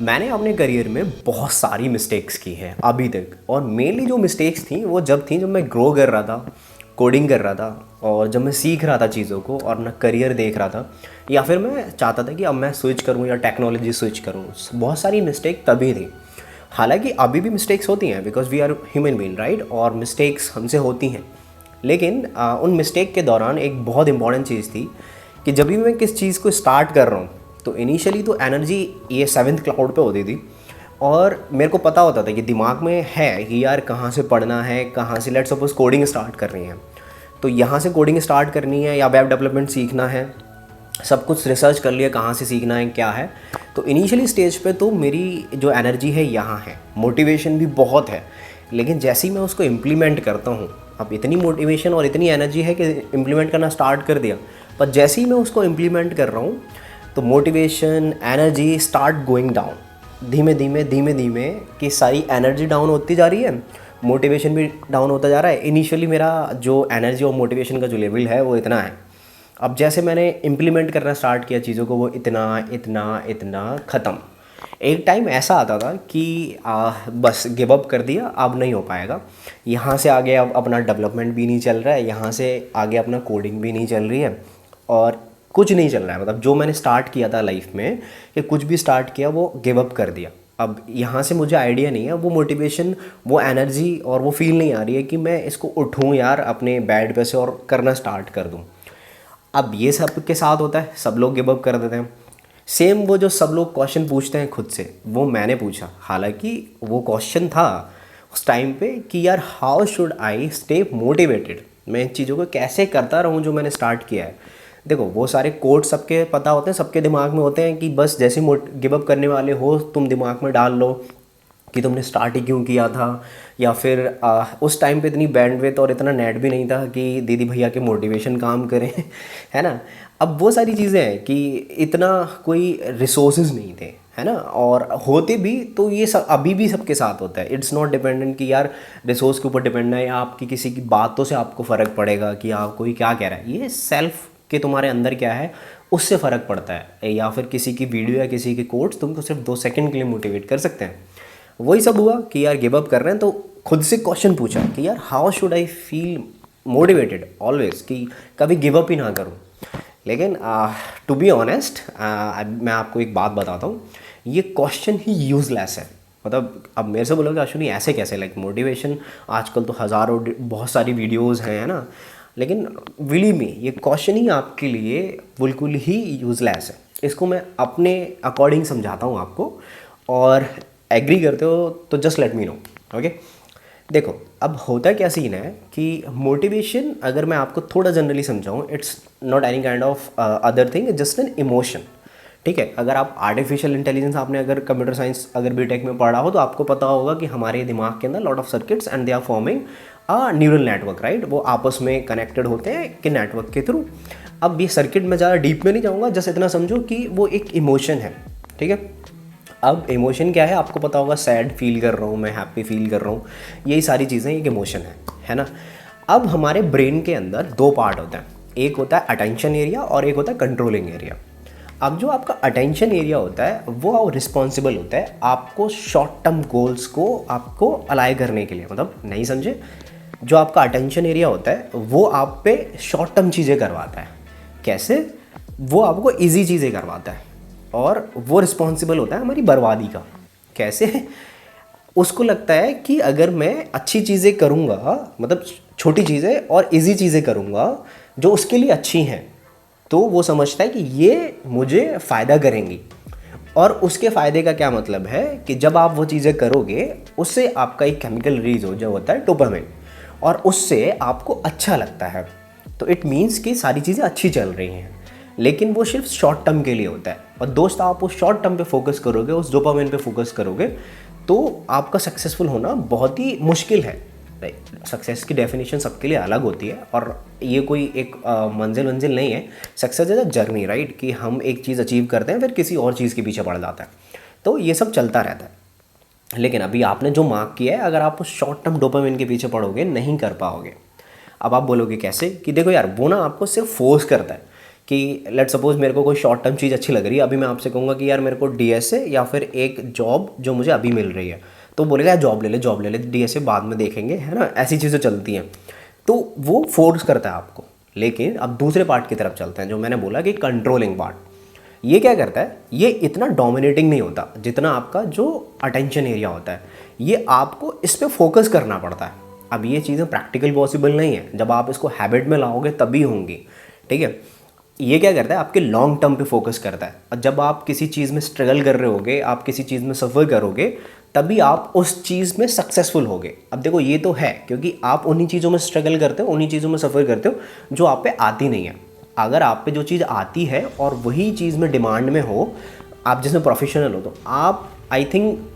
मैंने अपने करियर में बहुत सारी मिस्टेक्स की हैं अभी तक। और मेनली जो मिस्टेक्स थी वो जब मैं ग्रो कर रहा था, कोडिंग कर रहा था, और जब मैं सीख रहा था चीज़ों को और अपना करियर देख रहा था, या फिर मैं चाहता था कि अब मैं स्विच करूँ या टेक्नोलॉजी स्विच करूँ। बहुत सारी मिस्टेक तभी थी। हालांकि अभी भी मिस्टेक्स होती हैं, because we are human being, right. और मिस्टेक्स हमसे होती हैं, लेकिन उन मिस्टेक के दौरान एक बहुत इंपॉर्टेंट चीज़ थी कि जब भी मैं किस चीज़ को स्टार्ट कर रहा हूँ, तो इनिशियली तो एनर्जी ये सेवन्थ क्लाउड पे होती थी। और मेरे को पता होता था कि दिमाग में है कि यार कहाँ से पढ़ना है, कहाँ से लेट्स सपोज कोडिंग स्टार्ट करनी है, तो यहाँ से कोडिंग स्टार्ट करनी है या वेब डेवलपमेंट सीखना है। सब कुछ रिसर्च कर लिया कहाँ से सीखना है, क्या है। तो इनिशियली स्टेज पे तो मेरी जो एनर्जी है यहाँ है, मोटिवेशन भी बहुत है। लेकिन जैसे ही मैं उसको इम्प्लीमेंट करता हूँ, अब इतनी मोटिवेशन और इतनी एनर्जी है कि इम्प्लीमेंट करना स्टार्ट कर दिया, पर जैसे ही मैं उसको इम्प्लीमेंट कर रहा हूँ तो motivation, energy start going down. धीमे धीमे धीमे धीमे कि सारी एनर्जी डाउन होती जा रही है, मोटिवेशन भी डाउन होता जा रहा है। इनिशियली मेरा जो एनर्जी और मोटिवेशन का जो लेवल है वो इतना है। अब जैसे मैंने इम्प्लीमेंट करना स्टार्ट किया चीज़ों को, वो इतना इतना इतना ख़त्म। एक टाइम ऐसा आता था कि बस गिव अप कर दिया, अब नहीं हो पाएगा। यहाँ से आगे अब अपना डेवलपमेंट भी नहीं चल रहा है, यहाँ से आगे अपना कोडिंग भी नहीं चल रही है, और कुछ नहीं चल रहा है। मतलब जो मैंने स्टार्ट किया था लाइफ में, कि कुछ भी स्टार्ट किया वो गिव अप कर दिया। अब यहाँ से मुझे आइडिया नहीं है, वो मोटिवेशन, वो एनर्जी और वो फील नहीं आ रही है कि मैं इसको उठूँ यार अपने बेड पे से और करना स्टार्ट कर दूँ। अब ये सब के साथ होता है, सब लोग गिव अप कर देते हैं। सेम वो जो सब लोग क्वेश्चन पूछते हैं खुद से, वो मैंने पूछा। हालांकि वो क्वेश्चन था उस टाइम पे कि यार how should I stay motivated, मैं इन चीज़ों को कैसे करता रहूँ जो मैंने स्टार्ट किया है। देखो वो सारे कोड सबके पता होते हैं, सबके दिमाग में होते हैं कि बस जैसे गिव अप करने वाले हो तुम दिमाग में डाल लो कि तुमने स्टार्ट ही क्यों किया था। या फिर उस टाइम पे इतनी बैंडविड्थ और इतना नेट भी नहीं था कि दीदी भैया के मोटिवेशन काम करें है ना। अब वो सारी चीज़ें हैं कि इतना कोई रिसोर्सेज नहीं थे, है ना। और होते भी तो ये सब अभी भी सबके साथ होता है। इट्स नॉट डिपेंडेंट कि यार रिसोर्स के ऊपर डिपेंड है या आपकी किसी की बातों से आपको फ़र्क पड़ेगा कि आप कोई क्या कह रहा है। ये सेल्फ कि तुम्हारे अंदर क्या है उससे फ़र्क पड़ता है, या फिर किसी की वीडियो या किसी के कोट्स तुमको सिर्फ 2 सेकंड के लिए मोटिवेट कर सकते हैं। वही सब हुआ कि यार गिव अप कर रहे हैं, तो खुद से क्वेश्चन पूछा कि यार how should I feel motivated always, कि कभी गिव अप ही ना करूं। लेकिन टू बी ऑनेस्ट मैं आपको एक बात बताता हूँ, ये क्वेश्चन ही यूज़लेस है। मतलब अब मेरे से बोलोगे अश्विनी ऐसे कैसे, लाइक मोटिवेशन आजकल तो हज़ारों बहुत सारी वीडियोस हैं, है ना। लेकिन बिलीव मी ये क्वेश्चन ही आपके लिए बिल्कुल ही यूज़लेस है। इसको मैं अपने अकॉर्डिंग समझाता हूँ आपको, और एग्री करते हो तो just let me know, okay. देखो अब होता क्या सीन है कि मोटिवेशन अगर मैं आपको थोड़ा जनरली समझाऊँ, it's not any kind of other thing, just an emotion. ठीक है, अगर आप आर्टिफिशियल इंटेलिजेंस, आपने अगर कंप्यूटर साइंस अगर बीटेक में पढ़ा हो तो आपको पता होगा कि हमारे दिमाग के अंदर lot of circuits and they are forming a neural network, right. वो आपस में कनेक्टेड होते हैं कि नेटवर्क के थ्रू। अब ये सर्किट में ज़्यादा डीप में नहीं जाऊँगा, जस्ट इतना समझो कि वो एक इमोशन है, ठीक है। अब इमोशन क्या है आपको पता होगा, सैड फील कर रहा हूँ मैं, हैप्पी फील कर रहा हूँ, यही सारी चीज़ें एक इमोशन है ना। अब हमारे ब्रेन के अंदर 2 पार्ट होते हैं, एक होता है अटेंशन एरिया और एक होता है कंट्रोलिंग एरिया। अब जो आपका अटेंशन एरिया होता है वो रिस्पॉन्सिबल होता है आपको शॉर्ट टर्म गोल्स को आपको अलाइ करने के लिए। मतलब नहीं समझे, जो आपका अटेंशन एरिया होता है वो आप पे शॉर्ट टर्म चीज़ें करवाता है। कैसे? वो आपको इजी चीज़ें करवाता है, और वो रिस्पॉन्सिबल होता है हमारी बर्बादी का। कैसे? उसको लगता है कि अगर मैं अच्छी चीज़ें करूँगा, मतलब छोटी चीज़ें और इजी चीज़ें करूँगा जो उसके लिए अच्छी हैं, तो वो समझता है कि ये मुझे फ़ायदा करेंगी। और उसके फ़ायदे का क्या मतलब है कि जब आप वो चीज़ें करोगे उससे आपका एक केमिकल रिलीज हो जो होता है डोपामिन, और उससे आपको अच्छा लगता है। तो इट मीन्स कि सारी चीज़ें अच्छी चल रही हैं, लेकिन वो सिर्फ शॉर्ट टर्म के लिए होता है। और दोस्त आप उस शॉर्ट टर्म पे फोकस करोगे, उस डोपामिन पे फोकस करोगे, तो आपका सक्सेसफुल होना बहुत ही मुश्किल है। सक्सेस की डेफिनेशन सबके लिए अलग होती है, और ये कोई एक मंजिल नहीं है। Success is a journey, right, कि हम एक चीज़ अचीव करते हैं फिर किसी और चीज़ के पीछे पड़ जाता है, तो ये सब चलता रहता है। लेकिन अभी आपने जो मार्क किया है, अगर आप उस शॉर्ट टर्म डोपामिन के पीछे पड़ोगे नहीं कर पाओगे। अब आप बोलोगे कैसे, कि देखो यार वो ना आपको सिर्फ फोर्स करता है कि लेट सपोज मेरे को कोई शॉर्ट टर्म चीज़ अच्छी लग रही है, अभी मैं आपसे कहूँगा कि यार मेरे को डीएसए या फिर एक जॉब जो मुझे अभी मिल रही है, तो बोलेगा यार जॉब ले ले, डीएसए बाद में देखेंगे, है ना, ऐसी चीज़ें चलती हैं। तो वो फोर्स करता है आपको। लेकिन अब दूसरे पार्ट की तरफ चलते हैं, जो मैंने बोला कि कंट्रोलिंग पार्ट। ये क्या करता है, ये इतना डोमिनेटिंग नहीं होता जितना आपका जो अटेंशन एरिया होता है। ये आपको इस पर फोकस करना पड़ता है। अब ये चीज़ें प्रैक्टिकल पॉसिबल नहीं है, जब आप इसको हैबिट में लाओगे तभी होंगी, ठीक है। ये क्या करता है, आपके लॉन्ग टर्म पे फोकस करता है। और जब आप किसी चीज़ में स्ट्रगल कर रहे होगे, आप किसी चीज़ में सफ़र करोगे, तभी आप उस चीज़ में सक्सेसफुल होगे। अब देखो ये तो है क्योंकि आप उन्हीं चीज़ों में स्ट्रगल करते हो, उन्हीं चीज़ों में सफ़र करते हो जो आप पे आती नहीं है। अगर आप पे जो चीज़ आती है और वही चीज़ में डिमांड में हो, आप जिसमें प्रोफेशनल हो, तो आप आई थिंक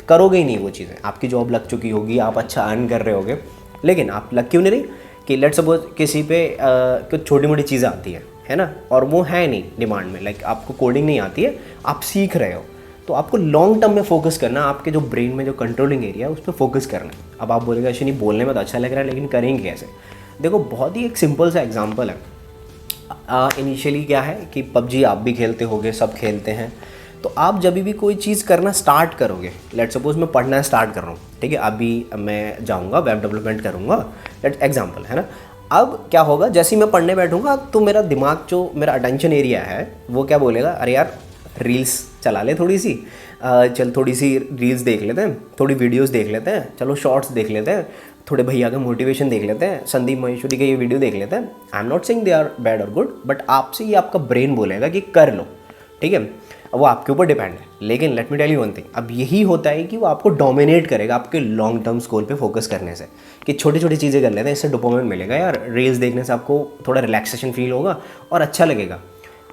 करोगे ही नहीं वो चीज़ें। आपकी जॉब लग चुकी होगी, आप अच्छा अर्न कर रहे होगे, लेकिन आप लग क्यों नहीं रही कि लेट सपोज किसी पे कुछ छोटी मोटी चीज़ें आती है ना, और वो है नहीं डिमांड में, लाइक आपको कोडिंग नहीं आती है, आप सीख रहे हो, तो आपको लॉन्ग टर्म में फोकस करना, आपके जो ब्रेन में जो कंट्रोलिंग एरिया है उस पर फोकस करना है। अब आप बोलेगा ऐसे नहीं, बोलने में तो अच्छा लग रहा है लेकिन करेंगे कैसे? देखो बहुत ही एक सिंपल सा एग्जांपल है। इनिशियली क्या है कि पबजी आप भी खेलते होगे, सब खेलते हैं, तो आप जब भी कोई चीज़ करना स्टार्ट करोगे, लेट सपोज मैं पढ़ना स्टार्ट कर रहा हूँ, ठीक है, अभी मैं जाऊँगा वेब डेवलपमेंट करूँगा, लेट एग्जाम्पल, है ना। अब क्या होगा, जैसे ही मैं पढ़ने बैठूँगा तो मेरा दिमाग, जो मेरा अटेंशन एरिया है, वो क्या बोलेगा, अरे यार रील्स चला ले थोड़ी सी, चल थोड़ी सी रील्स देख लेते हैं, थोड़ी वीडियोस देख लेते हैं, चलो शॉर्ट्स देख लेते हैं, थोड़े भैया का मोटिवेशन देख लेते हैं, संदीप महेश्वरी का ये वीडियो देख लेते हैं। I am not saying they are bad और गुड, बट आपसे ये आपका ब्रेन बोलेगा कि कर लो, ठीक है। अब वो आपके ऊपर डिपेंड है, लेकिन let me tell you one thing, अब यही होता है कि वो आपको डोमिनेट करेगा आपके लॉन्ग टर्म गोल पे फोकस करने से, कि छोटी छोटी चीज़ें कर लेते हैं, इससे डोपामाइन मिलेगा यार, रील्स देखने से आपको थोड़ा रिलैक्सेशन फील होगा और अच्छा लगेगा।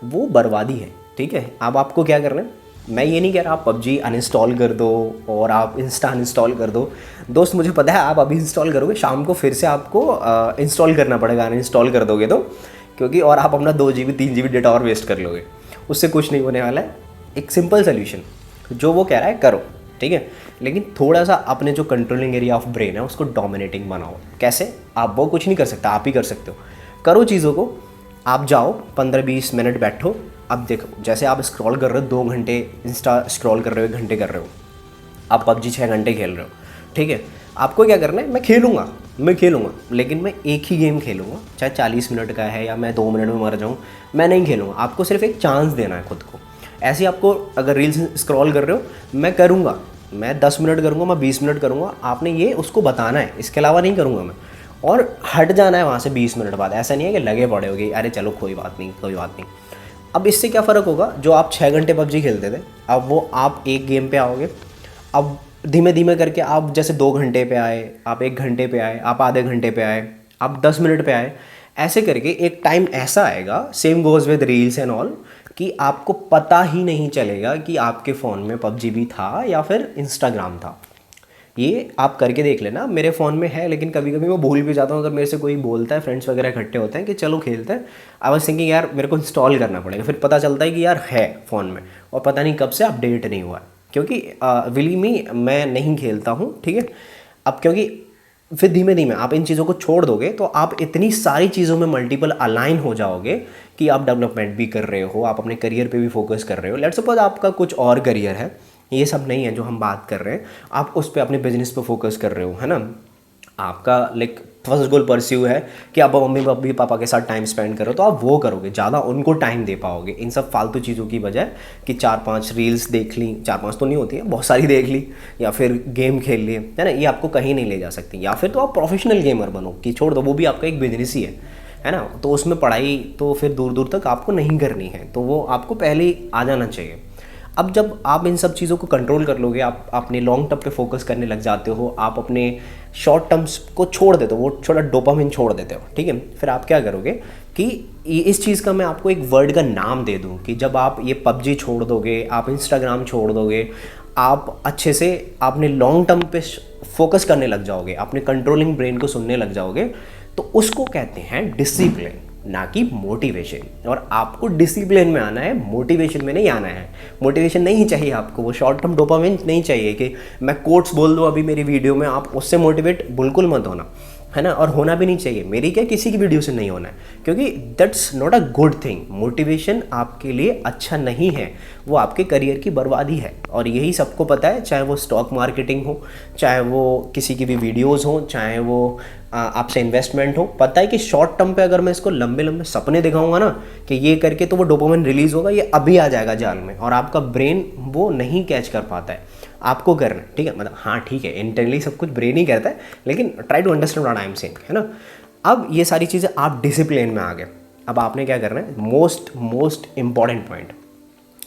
वो बर्बादी है, ठीक है। अब आपको क्या करना है, मैं ये नहीं कह रहा आप पबजी अनइंस्टॉल कर दो और आप इंस्टा अनइंस्टॉल कर दो। दोस्त मुझे पता है आप अभी इंस्टॉल करोगे, शाम को फिर से आपको इंस्टॉल करना पड़ेगा, अनइंस्टॉल कर दोगे तो, क्योंकि और आप अपना 2 GB 3 GB डेटा और वेस्ट कर लोगे, उससे कुछ नहीं होने वाला है। एक सिंपल सोल्यूशन जो वो कह रहा है करो, ठीक है, लेकिन थोड़ा सा अपने जो कंट्रोलिंग एरिया ऑफ ब्रेन है उसको डोमिनेटिंग बनाओ। कैसे? आप वो कुछ नहीं कर सकते, आप ही कर सकते हो। करो चीज़ों को, आप जाओ 15-20 मिनट बैठो। अब देखो जैसे आप स्क्रॉल कर रहे हो 2 घंटे इंस्टा स्क्रॉल कर रहे हो, 1 घंटे कर रहे हो, आप पबजी 6 घंटे खेल रहे हो, ठीक है। आपको क्या करना है, मैं खेलूँगा लेकिन मैं एक ही गेम खेलूँगा, चाहे 40 मिनट का है या मैं 2 मिनट में मर जाऊँ, मैं नहीं खेलूँगा। आपको सिर्फ एक चांस देना है खुद को। ऐसे आपको अगर रील्स स्क्रॉल कर रहे हो, मैं करूँगा, मैं 10 मिनट करूँगा, मैं 20 मिनट करूँगा, आपने ये उसको बताना है, इसके अलावा नहीं करूँगा मैं। और हट जाना है वहाँ से 20 मिनट बाद। ऐसा नहीं है कि लगे पड़े होगे अरे चलो कोई बात नहीं। अब इससे क्या फ़र्क होगा, जो आप 6 घंटे पबजी खेलते थे, अब वो आप एक गेम पे आओगे। अब धीमे धीमे करके आप जैसे 2 घंटे पे आए, आप 1 घंटे पे आए, आप आधे घंटे पे आए, आप 10 मिनट पे आए, ऐसे करके एक टाइम ऐसा आएगा, same goes with reels and all, कि आपको पता ही नहीं चलेगा कि आपके फ़ोन में पबजी भी था या फिर इंस्टाग्राम था। ये आप करके देख लेना, मेरे फ़ोन में है, लेकिन कभी कभी मैं भूल भी जाता हूँ। अगर मेरे से कोई बोलता है, फ्रेंड्स वगैरह इकट्ठे होते हैं कि चलो खेलते हैं, आई वाज थिंकिंग यार मेरे को इंस्टॉल करना पड़ेगा, फिर पता चलता है कि यार है फ़ोन में और पता नहीं कब से अपडेट नहीं हुआ है, क्योंकि बिलीव मी मैं नहीं खेलता हूँ, ठीक है। अब क्योंकि फिर धीमे धीमे आप इन चीज़ों को छोड़ दोगे तो आप इतनी सारी चीज़ों में मल्टीपल अलाइन हो जाओगे कि आप डेवलपमेंट भी कर रहे हो, आप अपने करियर पे भी फोकस कर रहे हो। लेट्स सपोज आपका कुछ और करियर है, ये सब नहीं है जो हम बात कर रहे हैं, आप उस पर अपने बिजनेस पे फोकस कर रहे हो, है ना। आपका लाइक फर्स्ट गोल परस्यू है कि आप मम्मी पापा के साथ टाइम स्पेंड करो, तो आप वो करोगे, ज़्यादा उनको टाइम दे पाओगे इन सब फालतू चीज़ों की बजाय कि 4-5 रील्स देख ली, 4-5 तो नहीं होती है, बहुत सारी देख ली, या फिर गेम खेल लिए, है ना। ये आपको कहीं नहीं ले जा सकती। या फिर तो आप प्रोफेशनल गेमर बनो, कि छोड़ दो, वो भी आपका एक बिजनेस ही है ना। तो उसमें पढ़ाई तो फिर दूर दूर तक आपको नहीं करनी है, तो वो आपको पहले ही आ जाना चाहिए। अब जब आप इन सब चीज़ों को कंट्रोल कर लोगे, आप अपने लॉन्ग टर्म पे फोकस करने लग जाते हो, आप अपने शॉर्ट टर्म्स को छोड़ देते हो, वो थोड़ा डोपामिन छोड़ देते हो, ठीक है। फिर आप क्या करोगे कि इस चीज़ का मैं आपको एक वर्ड का नाम दे दूं कि जब आप ये पबजी छोड़ दोगे, आप इंस्टाग्राम छोड़ दोगे, आप अच्छे से अपने लॉन्ग टर्म पे फोकस करने लग जाओगे, अपने कंट्रोलिंग ब्रेन को सुनने लग जाओगे, तो उसको कहते हैं डिसिप्लिन, ना कि मोटिवेशन। और आपको डिसिप्लिन में आना है, मोटिवेशन में नहीं आना है। मोटिवेशन नहीं चाहिए आपको, वो शॉर्ट टर्म डोपामिन नहीं चाहिए कि मैं कोट्स बोल दूँ अभी मेरी वीडियो में, आप उससे मोटिवेट बिल्कुल मत होना। है ना, और होना भी नहीं चाहिए। मेरी क्या, किसी की वीडियो से नहीं होना है, क्योंकि that's not a good thing. Motivation आपके लिए अच्छा नहीं है, वो आपके करियर की बर्बादी है, और यही सबको पता है। चाहे वो स्टॉक मार्केटिंग हो, चाहे वो किसी की भी वीडियोज़ हो, चाहे वो आपसे इन्वेस्टमेंट हो, पता है कि शॉर्ट टर्म पे अगर मैं इसको लंबे लंबे सपने दिखाऊंगा ना कि ये करके तो वो डोपामिन रिलीज़ होगा, ये अभी आ जाएगा जाल में, और आपका ब्रेन वो नहीं कैच कर पाता है। आपको करना है, ठीक है, मतलब हाँ ठीक है, इंटरनली सब कुछ ब्रेन ही करता है, लेकिन try to understand what I am saying, है ना। अब ये सारी चीज़ें आप डिसिप्लिन में आ गए। अब आपने क्या करना है, most most important point,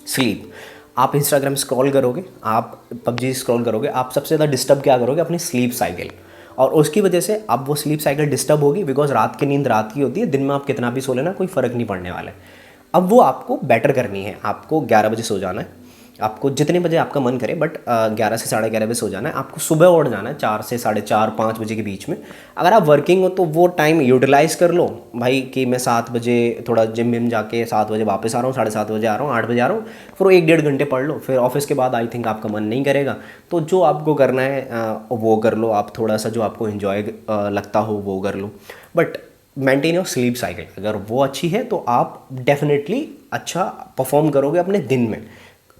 sleep. आप इंस्टाग्राम स्क्रॉल करोगे, आप पबजी स्क्रॉल करोगे, आप सबसे ज़्यादा डिस्टर्ब क्या करोगे, अपनी स्लीप साइकिल, और उसकी वजह से अब वो स्लीप साइकिल डिस्टर्ब होगी, बिकॉज रात की नींद रात की होती है, दिन में आप कितना भी सो लेना कोई फ़र्क नहीं पड़ने वाला है। अब वो आपको बेटर करनी है, आपको 11 बजे सो जाना है, आपको जितने बजे आपका मन करे, बट 11 से 11:30 बजे सो जाना है। आपको सुबह उठ जाना है 4 से 4:30 5 बजे के बीच में। अगर आप वर्किंग हो तो वो टाइम यूटिलाइज़ कर लो भाई, कि मैं 7 बजे थोड़ा जिम विम जाके 7 बजे वापस आ रहा हूँ, 7:30 बजे आ रहा हूँ, 8 बजे आ रहा हूँ, फिर वो 1-1.5 घंटे पढ़ लो। फिर ऑफिस के बाद आई थिंक आपका मन नहीं करेगा, तो जो आपको करना है वो कर लो, आप थोड़ा सा जो आपको इन्जॉय लगता हो वो कर लो, but maintain your sleep cycle. अगर वो अच्छी है तो आप डेफिनेटली अच्छा परफॉर्म करोगे अपने दिन में,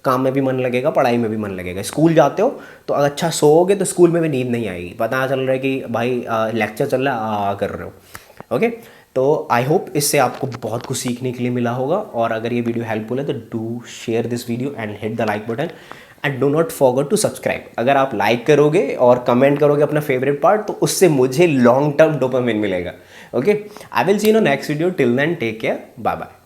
काम में भी मन लगेगा, पढ़ाई में भी मन लगेगा। स्कूल जाते हो तो अगर अच्छा सोओगे तो स्कूल में भी नींद नहीं आएगी, पता चल रहा है कि भाई लेक्चर चल रहा है कर रहे हो। ओके, तो आई होप इससे आपको बहुत कुछ सीखने के लिए मिला होगा, और अगर ये वीडियो हेल्पफुल है तो do share this video and hit the like button, and do not forget to subscribe. अगर आप लाइक करोगे और कमेंट करोगे अपना फेवरेट पार्ट, तो उससे मुझे लॉन्ग टर्म डोपामिन मिलेगा। Okay, I will see you in next video, till then take care, bye bye.